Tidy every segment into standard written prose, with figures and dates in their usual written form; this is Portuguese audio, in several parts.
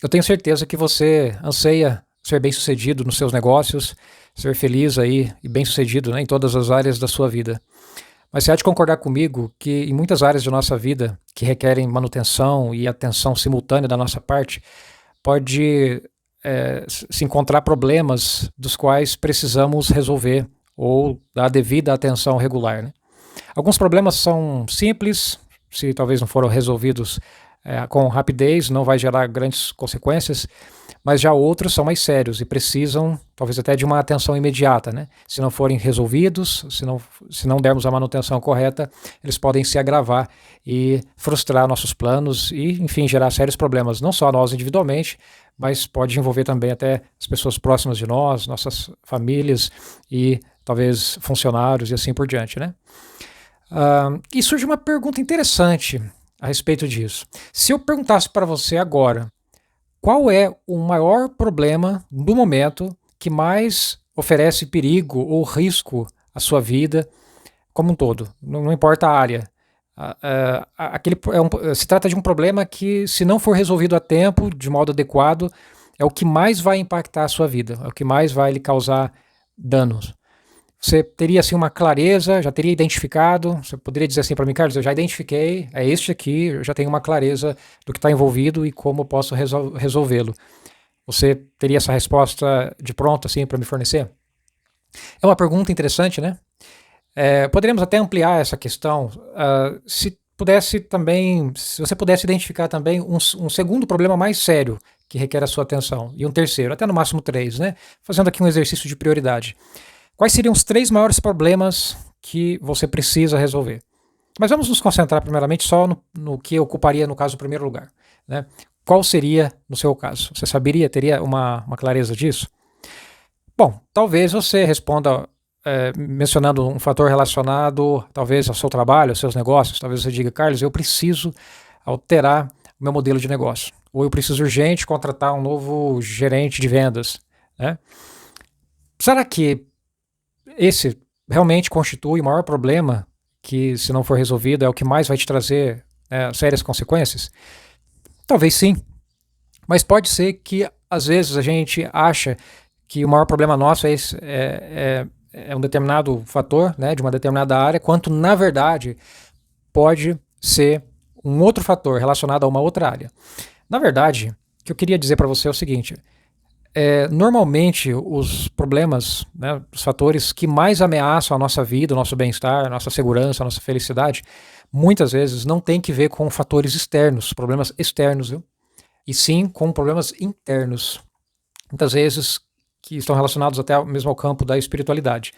Eu tenho certeza que você anseia ser bem-sucedido nos seus negócios, ser feliz aí e bem-sucedido, né, em todas as áreas da sua vida. Mas você há de concordar comigo que em muitas áreas de nossa vida que requerem manutenção e atenção simultânea da nossa parte, pode se encontrar problemas dos quais precisamos resolver ou dar a devida atenção regular, né? Alguns problemas são simples, se talvez não foram resolvidos com rapidez, não vai gerar grandes consequências, mas já outros são mais sérios e precisam, talvez até de uma atenção imediata, né? Se não forem resolvidos, se não dermos a manutenção correta, eles podem se agravar e frustrar nossos planos e, enfim, gerar sérios problemas, não só nós individualmente, mas pode envolver também até as pessoas próximas de nós, nossas famílias e talvez funcionários e assim por diante, né? E surge uma pergunta interessante a respeito disso. Se eu perguntasse para você agora, qual é o maior problema do momento que mais oferece perigo ou risco à sua vida como um todo? Não importa a área. Se trata de um problema que, se não for resolvido a tempo, de modo adequado, é o que mais vai impactar a sua vida, é o que mais vai lhe causar danos. Você teria assim uma clareza, já teria identificado, você poderia dizer assim para mim, Carlos, eu já identifiquei, é este aqui, eu já tenho uma clareza do que está envolvido e como eu posso resolvê-lo. Você teria essa resposta de pronto assim para me fornecer? É uma pergunta interessante, né? Poderíamos até ampliar essa questão, se você pudesse identificar também um segundo problema mais sério que requer a sua atenção, e um terceiro, até no máximo três, né? Fazendo aqui um exercício de prioridade. Quais seriam os três maiores problemas que você precisa resolver? Mas vamos nos concentrar primeiramente só no que ocuparia, no caso, o primeiro lugar, né? Qual seria no seu caso? Você saberia, teria uma clareza disso? Bom, talvez você responda mencionando um fator relacionado, talvez, ao seu trabalho, aos seus negócios. Talvez você diga, Carlos, eu preciso alterar o meu modelo de negócio. Ou eu preciso urgente contratar um novo gerente de vendas, né? Será que esse realmente constitui o maior problema que, se não for resolvido, é o que mais vai te trazer sérias consequências? Talvez sim, mas pode ser que às vezes a gente acha que o maior problema nosso é um determinado fator, né, de uma determinada área, quanto na verdade pode ser um outro fator relacionado a uma outra área. Na verdade, o que eu queria dizer para você é o seguinte: normalmente os problemas, né, os fatores que mais ameaçam a nossa vida, o nosso bem-estar, a nossa segurança, a nossa felicidade, muitas vezes não tem que ver com fatores externos, problemas externos, viu? E sim com problemas internos, muitas vezes que estão relacionados até mesmo ao campo da espiritualidade.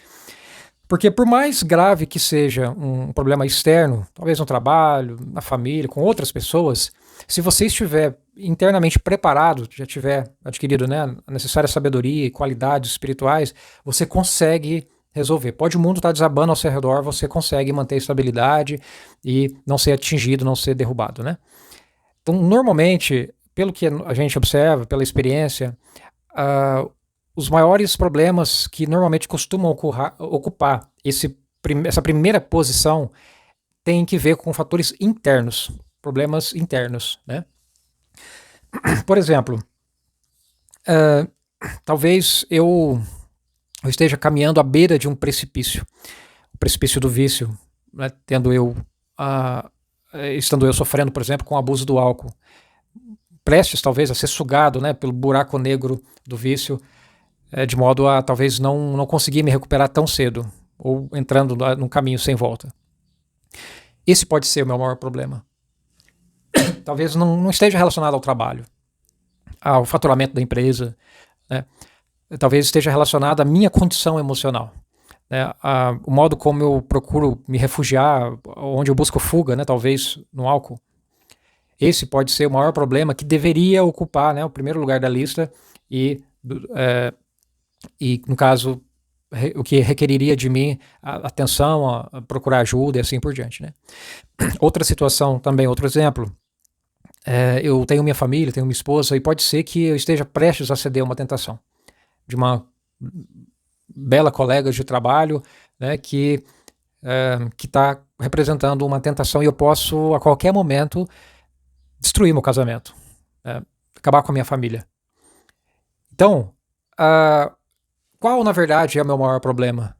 Porque por mais grave que seja um problema externo, talvez no trabalho, na família, com outras pessoas, se você estiver internamente preparado, já tiver adquirido, né, a necessária sabedoria e qualidades espirituais, você consegue resolver. Pode o mundo estar desabando ao seu redor, você consegue manter estabilidade e não ser atingido, não ser derrubado, né? Então, normalmente, pelo que a gente observa, pela experiência, os maiores problemas que normalmente costumam ocupar essa primeira posição têm que ver com fatores internos, problemas internos, né? Por exemplo, talvez eu esteja caminhando à beira de um precipício, o precipício do vício, né? Estando eu sofrendo, por exemplo, com o abuso do álcool, prestes talvez a ser sugado, né, pelo buraco negro do vício, de modo a talvez não conseguir me recuperar tão cedo, ou entrando num caminho sem volta. Esse pode ser o meu maior problema. Talvez não esteja relacionado ao trabalho, ao faturamento da empresa, né? Talvez esteja relacionado à minha condição emocional, né? O modo como eu procuro me refugiar, onde eu busco fuga, né? Talvez no álcool. Esse pode ser o maior problema que deveria ocupar, né, o primeiro lugar da lista e no caso, o que requeriria de mim atenção, a procurar ajuda e assim por diante, né? Outra situação também, outro exemplo, eu tenho minha família, tenho minha esposa, e pode ser que eu esteja prestes a ceder uma tentação de uma bela colega de trabalho, né, que está representando uma tentação, e eu posso a qualquer momento destruir meu casamento. acabar com a minha família. Então, qual na verdade é o meu maior problema?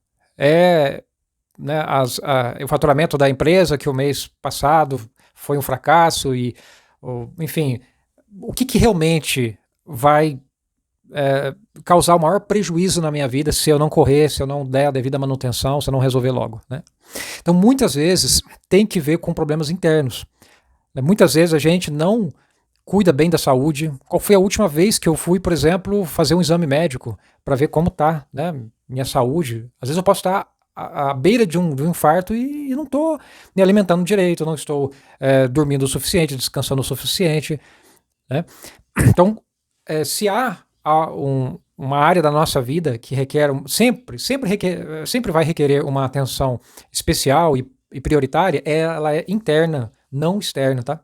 Né, o faturamento da empresa, que o mês passado foi um fracasso, enfim, o que realmente vai causar o maior prejuízo na minha vida se eu não correr, se eu não der a devida manutenção, se eu não resolver logo, né? Então, muitas vezes, tem que ver com problemas internos. Muitas vezes a gente não cuida bem da saúde. Qual foi a última vez que eu fui, por exemplo, fazer um exame médico para ver como está, né, minha saúde? Às vezes eu posso estar à beira de um infarto e não estou me alimentando direito, não estou dormindo o suficiente, descansando o suficiente, né? Então, se há uma área da nossa vida que requer, sempre vai requerer uma atenção especial e prioritária, ela é interna, não externa, tá?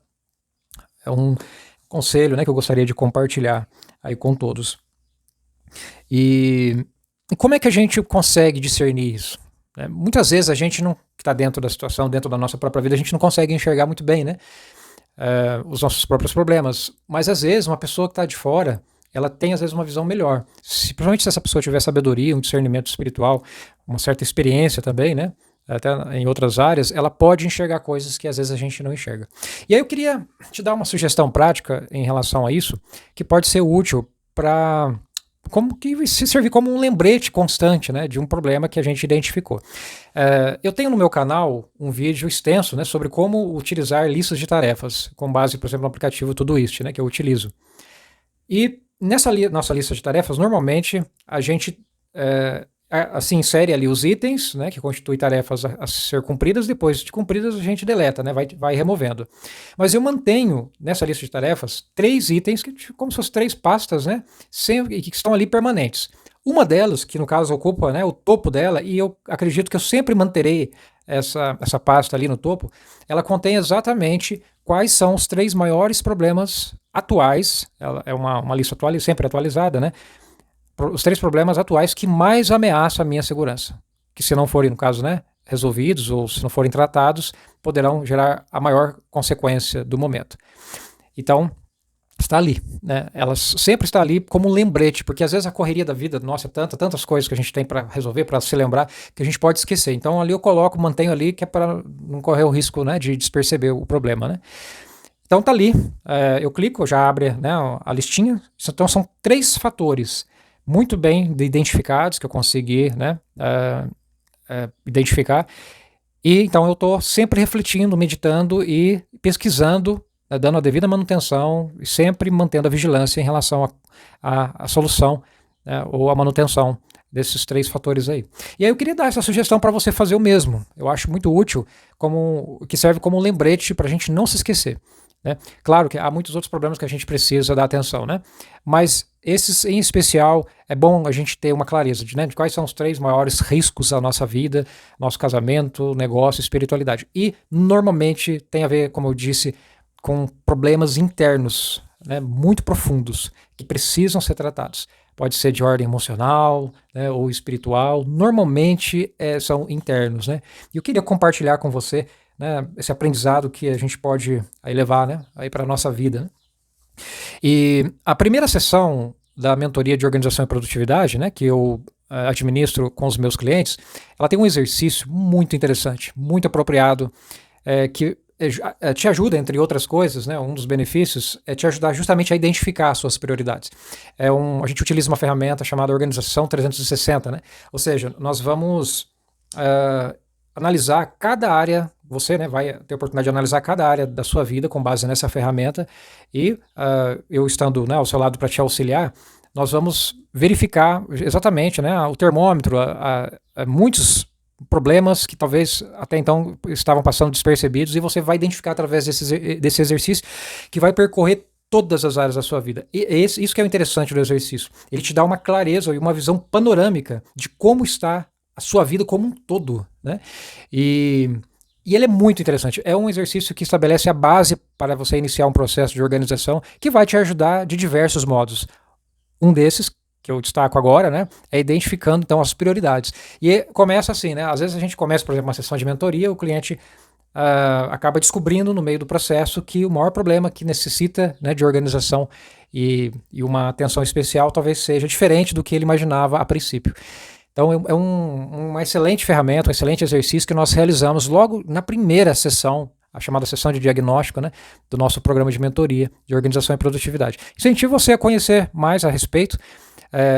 É um conselho, né, que eu gostaria de compartilhar aí com todos. E como é que a gente consegue discernir isso? Muitas vezes a gente não, que está dentro da situação, dentro da nossa própria vida, a gente não consegue enxergar muito bem, né, os nossos próprios problemas. Mas às vezes uma pessoa que está de fora, ela tem às vezes uma visão melhor. Principalmente se essa pessoa tiver sabedoria, um discernimento espiritual, uma certa experiência também, né, até em outras áreas, ela pode enxergar coisas que às vezes a gente não enxerga. E aí eu queria te dar uma sugestão prática em relação a isso, que pode ser útil para se servir como um lembrete constante, né, de um problema que a gente identificou. Eu tenho no meu canal um vídeo extenso, né, sobre como utilizar listas de tarefas, com base, por exemplo, no aplicativo Todoist, né, que eu utilizo. E nessa nossa lista de tarefas, normalmente a gente assim insere ali os itens, né, que constituem tarefas a ser cumpridas. Depois de cumpridas a gente deleta, né, vai removendo. Mas eu mantenho nessa lista de tarefas 3 itens, como se fossem 3 pastas, né, que estão ali permanentes. Uma delas, que no caso ocupa, né, o topo dela, e eu acredito que eu sempre manterei essa pasta ali no topo, ela contém exatamente quais são os 3 maiores problemas atuais. Ela é uma lista sempre atualizada, né? Os 3 problemas atuais que mais ameaçam a minha segurança, que se não forem, no caso, né, resolvidos, ou se não forem tratados, poderão gerar a maior consequência do momento. Então, está ali, né? Ela sempre está ali como um lembrete, porque às vezes a correria da vida, nossa, tantas coisas que a gente tem para resolver, para se lembrar, que a gente pode esquecer. Então ali eu mantenho ali, que é para não correr o risco, né, de desperceber o problema, né? Então tá ali, eu clico, já abre, né, a listinha. Então são 3 fatores muito bem identificados, que eu consegui, né, identificar. E então eu estou sempre refletindo, meditando e pesquisando, dando a devida manutenção e sempre mantendo a vigilância em relação à solução, né, ou a manutenção desses 3 fatores aí. E aí eu queria dar essa sugestão para você fazer o mesmo. Eu acho muito útil, que serve como um lembrete para a gente não se esquecer, né? Claro que há muitos outros problemas que a gente precisa dar atenção, né? Mas esses em especial é bom a gente ter uma clareza de quais são os 3 maiores riscos à nossa vida, nosso casamento, negócio, espiritualidade. E normalmente tem a ver, como eu disse, com problemas internos, né, muito profundos, que precisam ser tratados. Pode ser de ordem emocional, né, ou espiritual. Normalmente são internos, né? E eu queria compartilhar com você, né, esse aprendizado que a gente pode aí levar, né, aí para a nossa vida, né? E a primeira sessão da mentoria de organização e produtividade, né, que eu administro com os meus clientes, ela tem um exercício muito interessante, muito apropriado, que te ajuda, entre outras coisas, né, um dos benefícios é te ajudar justamente a identificar as suas prioridades. A gente utiliza uma ferramenta chamada Organização 360, né? Ou seja, nós vamos analisar cada área. Você, né, vai ter a oportunidade de analisar cada área da sua vida com base nessa ferramenta, e eu estando, né, ao seu lado para te auxiliar, nós vamos verificar exatamente, né, o termômetro, muitos problemas que talvez até então estavam passando despercebidos, e você vai identificar através desse exercício, que vai percorrer todas as áreas da sua vida. E isso que é o interessante do exercício. Ele te dá uma clareza e uma visão panorâmica de como está a sua vida como um todo, né? E ele é muito interessante. É um exercício que estabelece a base para você iniciar um processo de organização, que vai te ajudar de diversos modos. Um desses, que eu destaco agora, né, é identificando então as prioridades. E começa assim, né? Às vezes a gente começa, por exemplo, uma sessão de mentoria, o cliente acaba descobrindo no meio do processo que o maior problema que necessita, né, de organização e uma atenção especial talvez seja diferente do que ele imaginava a princípio. Então é uma excelente ferramenta, um excelente exercício que nós realizamos logo na primeira sessão, a chamada sessão de diagnóstico, né, do nosso programa de mentoria de organização e produtividade. Incentivo você a conhecer mais a respeito.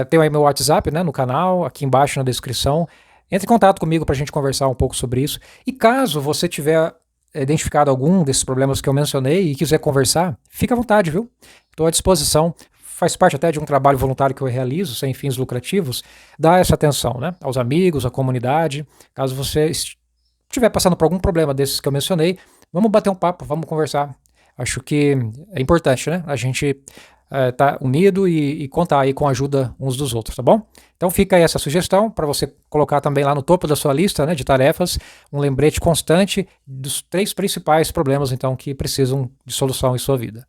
Tem aí meu WhatsApp, né, no canal, aqui embaixo na descrição. Entre em contato comigo para a gente conversar um pouco sobre isso. E caso você tiver identificado algum desses problemas que eu mencionei e quiser conversar, fica à vontade, viu? Estou à disposição. Faz parte até de um trabalho voluntário que eu realizo, sem fins lucrativos, dar essa atenção, né, aos amigos, à comunidade. Caso você estiver passando por algum problema desses que eu mencionei, vamos bater um papo, vamos conversar. Acho que é importante, né, a gente tá unido e contar aí com a ajuda uns dos outros, tá bom? Então fica aí essa sugestão para você colocar também lá no topo da sua lista, né, de tarefas, um lembrete constante dos 3 principais problemas então que precisam de solução em sua vida.